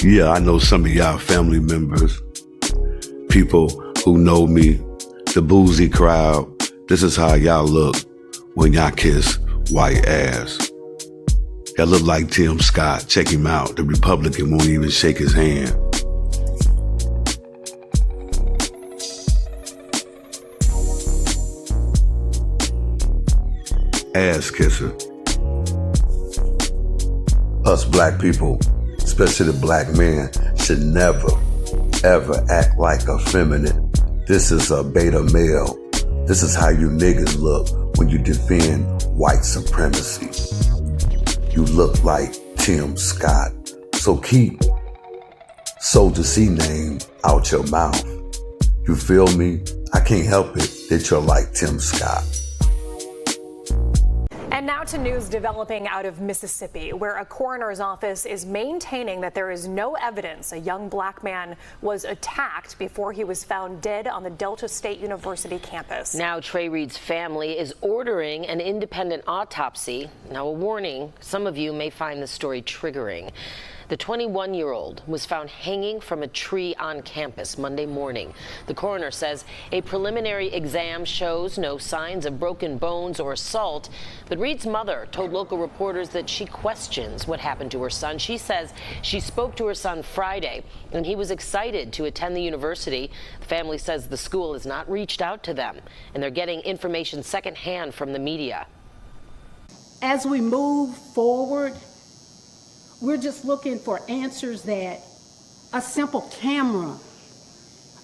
Yeah, I know some of y'all family members, people who know me, the boozy crowd. This is how y'all look when y'all kiss white ass. Y'all look like Tim Scott. Check him out. The Republican won't even shake his hand. Ass kisser. Us black people, especially the black men, should never, ever act like effeminate. This is a beta male. This is how you niggas look when you defend white supremacy. You look like Tim Scott. So keep Soldier C name out your mouth. You feel me? I can't help it that you're like Tim Scott. And now to news developing out of Mississippi, where a coroner's office is maintaining that there is no evidence a young black man was attacked before he was found dead on the Delta State University campus. Now Trey Reed's family is ordering an independent autopsy. Now a warning, some of you may find this story triggering. The 21-year-old was found hanging from a tree on campus Monday morning. The coroner says a preliminary exam shows no signs of broken bones or assault, but Reed's mother told local reporters that she questions what happened to her son. She says she spoke to her son Friday, and he was excited to attend the university. The family says the school has not reached out to them, and they're getting information secondhand from the media. As we move forward, we're just looking for answers that a simple camera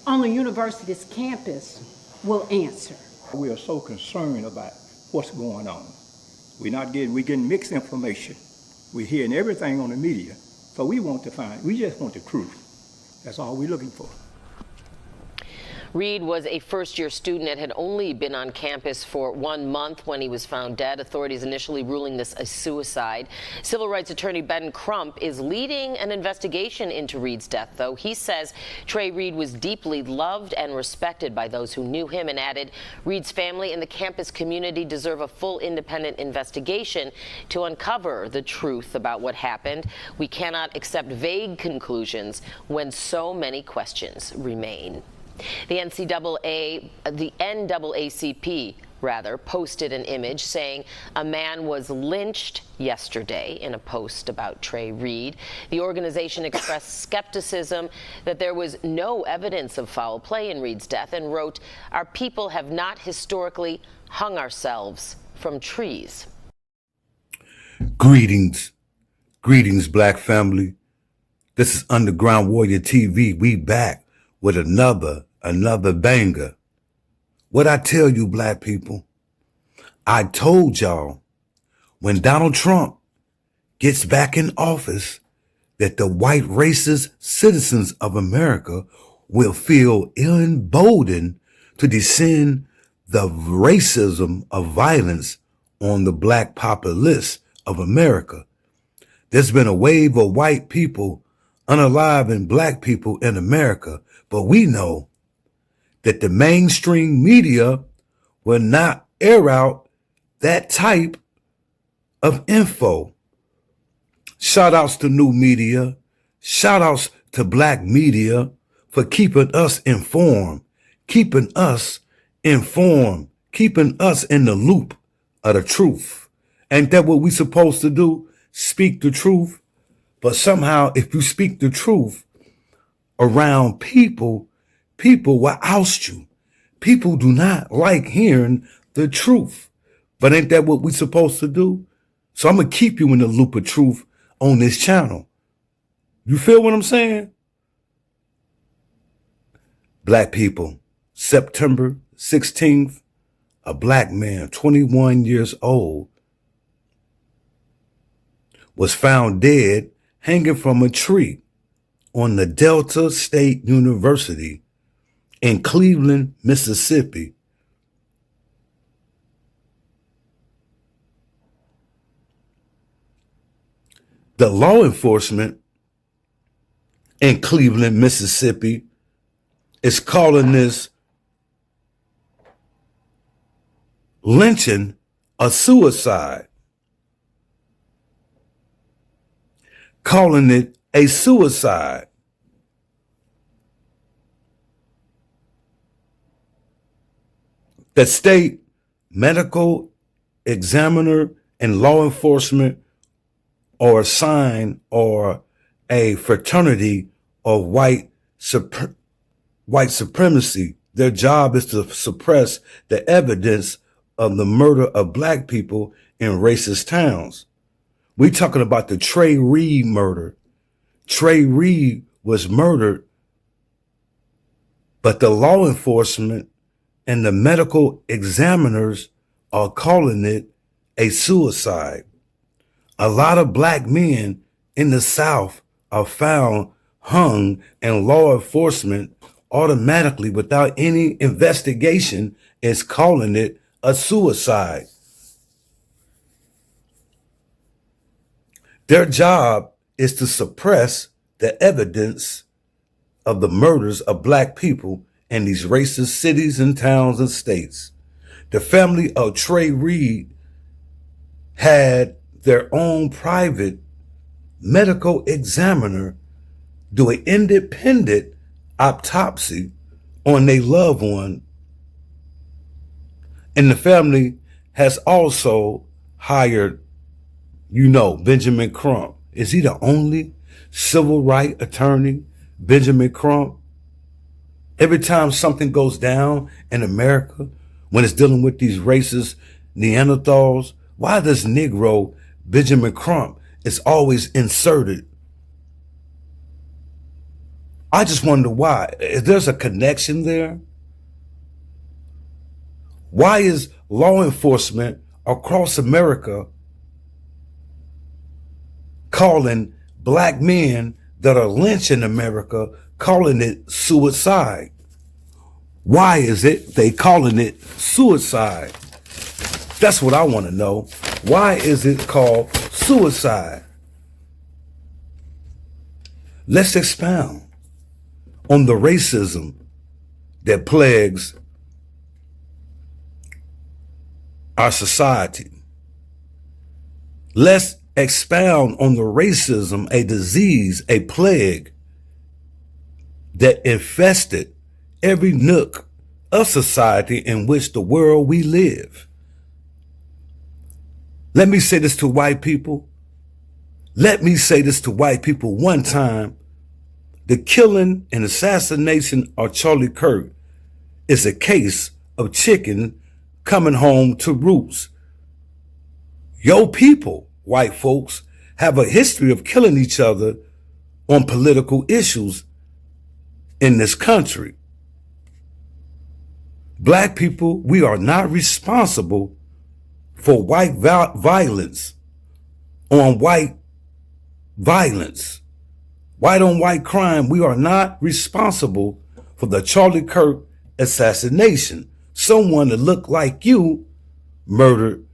on the university's campus will answer. We are so concerned about what's going on. We're getting mixed information. We're hearing everything on the media. So we just want the truth. That's all we're looking for. Reed was a first-year student and had only been on campus for 1 month when he was found dead. Authorities initially ruling this a suicide. Civil rights attorney Ben Crump is leading an investigation into Reed's death, though. He says Trey Reed was deeply loved and respected by those who knew him, and added Reed's family and the campus community deserve a full independent investigation to uncover the truth about what happened. We cannot accept vague conclusions when so many questions remain. The NAACP posted an image saying a man was lynched yesterday in a post about Trey Reed. The organization expressed skepticism that there was no evidence of foul play in Reed's death and wrote, "Our people have not historically hung ourselves from trees." Greetings, black family. This is Underground Warrior TV. We back with another banger. What I tell you, black people, I told y'all when Donald Trump gets back in office that the white racist citizens of America will feel emboldened to descend the racism of violence on the black populace of America. There's been a wave of white people unaliving black people in America, but we know that the mainstream media will not air out that type of info. Shout outs to new media. Shout outs to black media for keeping us informed, keeping us in the loop of the truth. Ain't that what we supposed to do? Speak the truth. But somehow if you speak the truth around people will oust you. People do not like hearing the truth. But ain't that what we supposed to do? So I'm going to keep you in the loop of truth on this channel. You feel what I'm saying? Black people, September 16th, a black man, 21 years old, was found dead hanging from a tree on the Delta State University in Cleveland, Mississippi. The law enforcement in Cleveland, Mississippi is calling this lynching a suicide, calling it a suicide. The state medical examiner and law enforcement are assigned or a fraternity of white supremacy. Their job is to suppress the evidence of the murder of black people in racist towns. We're talking about the Trey Reed murder. Trey Reed was murdered, but the law enforcement and the medical examiners are calling it a suicide. A lot of black men in the South are found hung, and law enforcement automatically, without any investigation, is calling it a suicide. Their job is to suppress the evidence of the murders of black people in these racist cities and towns and states. The family of Trey Reed had their own private medical examiner do an independent autopsy on their loved one. And the family has also hired, Benjamin Crump. Is he the only civil rights attorney, Benjamin Crump? Every time something goes down in America, when it's dealing with these racist Neanderthals, why does Negro Benjamin Crump is always inserted? I just wonder why. If there's a connection there, why is law enforcement across America calling black men that are lynched in America, calling it suicide? Why is it they calling it suicide? That's what I want to know. Why is it called suicide? Let's expound on the racism that plagues our society. Let's expound on the racism, a disease, a plague that infested every nook of society in which the world we live. Let me say this to white people. Let me say this to white people one time. The killing and assassination of Charlie Kirk is a case of chicken coming home to roost. Your people, white folks, have a history of killing each other on political issues in this country. Black people, we are not responsible for white violence on white violence. White on white crime, we are not responsible for the Charlie Kirk assassination. Someone that looked like you murdered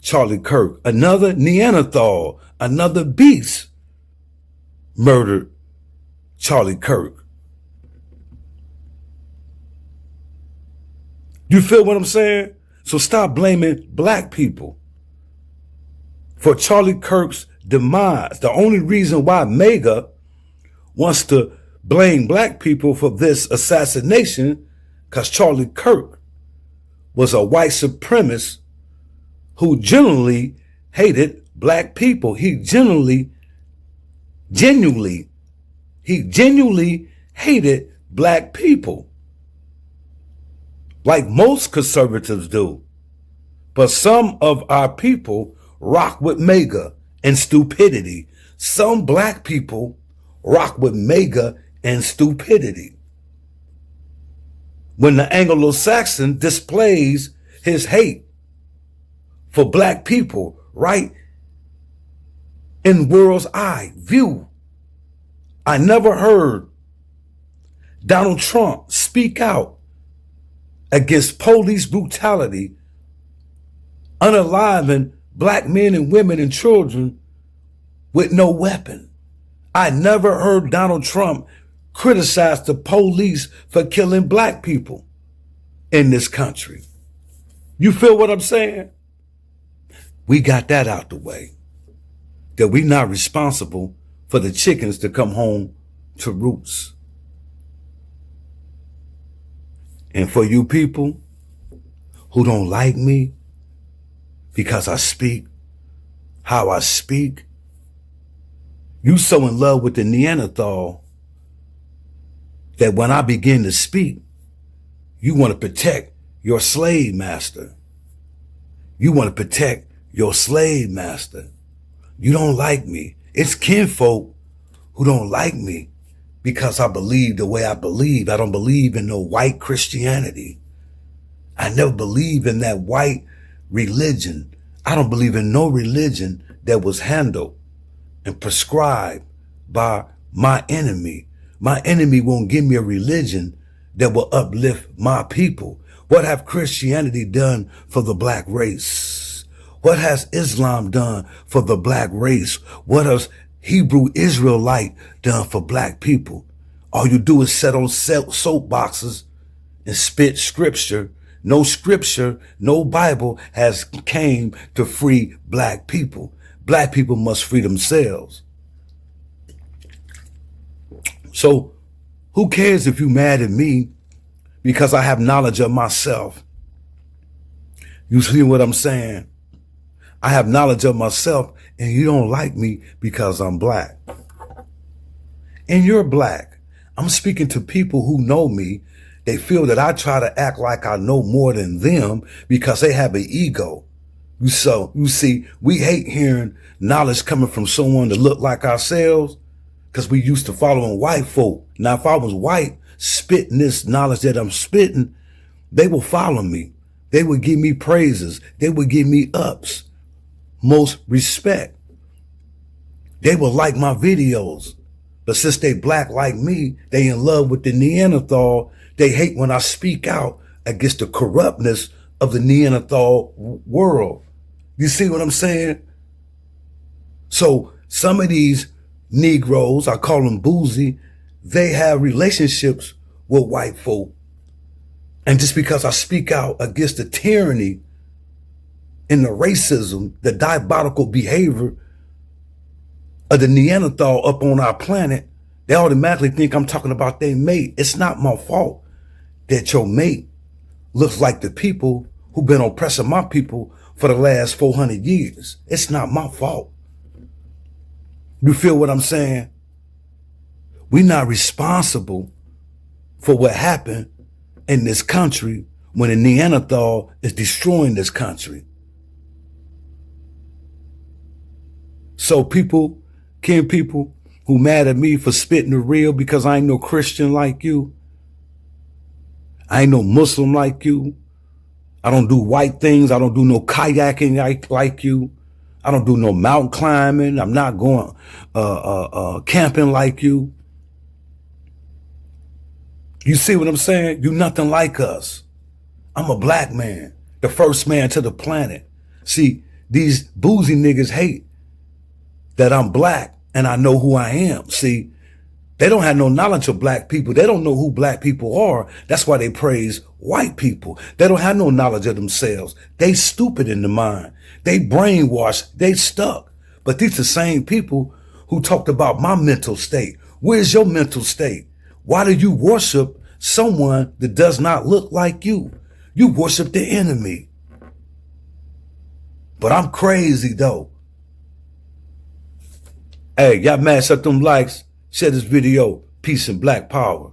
Charlie Kirk. Another Neanderthal, another beast murdered Charlie Kirk. You feel what I'm saying? So stop blaming black people for Charlie Kirk's demise. The only reason why MAGA wants to blame black people for this assassination, because Charlie Kirk was a white supremacist who genuinely hated black people. He genuinely hated black people, like most conservatives do. But some of our people rock with MAGA and stupidity. Some black people rock with MAGA and stupidity. When the Anglo-Saxon displays his hate for black people right in world's eye view. I never heard Donald Trump speak out against police brutality, unaliving black men and women and children with no weapon. I never heard Donald Trump criticize the police for killing black people in this country. You feel what I'm saying? We got that out the way, that we're not responsible for the chickens to come home to roots. And for you people who don't like me because I speak how I speak, you so in love with the Neanderthal that when I begin to speak, you want to protect your slave master. You want to protect your slave master. You don't like me. It's kinfolk who don't like me because I believe the way I believe. I don't believe in no white Christianity. I never believed in that white religion. I don't believe in no religion that was handled and prescribed by my enemy. My enemy won't give me a religion that will uplift my people. What have Christianity done for the black race? What has Islam done for the black race? What has Hebrew Israelite done for black people? All you do is sit on soapboxes and spit scripture. No scripture, no Bible has came to free black people. Black people must free themselves. So who cares if you mad at me because I have knowledge of myself? You see what I'm saying? I have knowledge of myself and you don't like me because I'm black. And you're black. I'm speaking to people who know me. They feel that I try to act like I know more than them because they have an ego. So you see, we hate hearing knowledge coming from someone that look like ourselves because we used to following white folk. Now, if I was white spitting this knowledge that I'm spitting, they will follow me. They would give me praises. They would give me ups, most respect. They will like my videos. But since they black like me, they in love with the Neanderthal. They hate when I speak out against the corruptness of the Neanderthal world. You see what I'm saying? So some of these Negroes, I call them boozy, they have relationships with white folk. And just because I speak out against the tyranny and the racism, the diabolical behavior of the Neanderthal up on our planet, they automatically think I'm talking about their mate. It's not my fault that your mate looks like the people who've been oppressing my people for the last 400 years. It's not my fault. You feel what I'm saying? We're not responsible for what happened in this country when a Neanderthal is destroying this country. So people who mad at me for spitting the real because I ain't no Christian like you, I ain't no Muslim like you, I don't do white things, I don't do no kayaking like you, I don't do no mountain climbing, I'm not going camping like you. You see what I'm saying? You nothing like us. I'm a black man, the first man to the planet. See, these boozy niggas hate that I'm black and I know who I am. See, they don't have no knowledge of black people. They don't know who black people are. That's why they praise white people. They don't have no knowledge of themselves. They stupid in the mind. They brainwashed. They stuck. But these are the same people who talked about my mental state. Where's your mental state? Why do you worship someone that does not look like you? You worship the enemy. But I'm crazy though. Hey, y'all mash up them likes. Share this video. Peace and black power.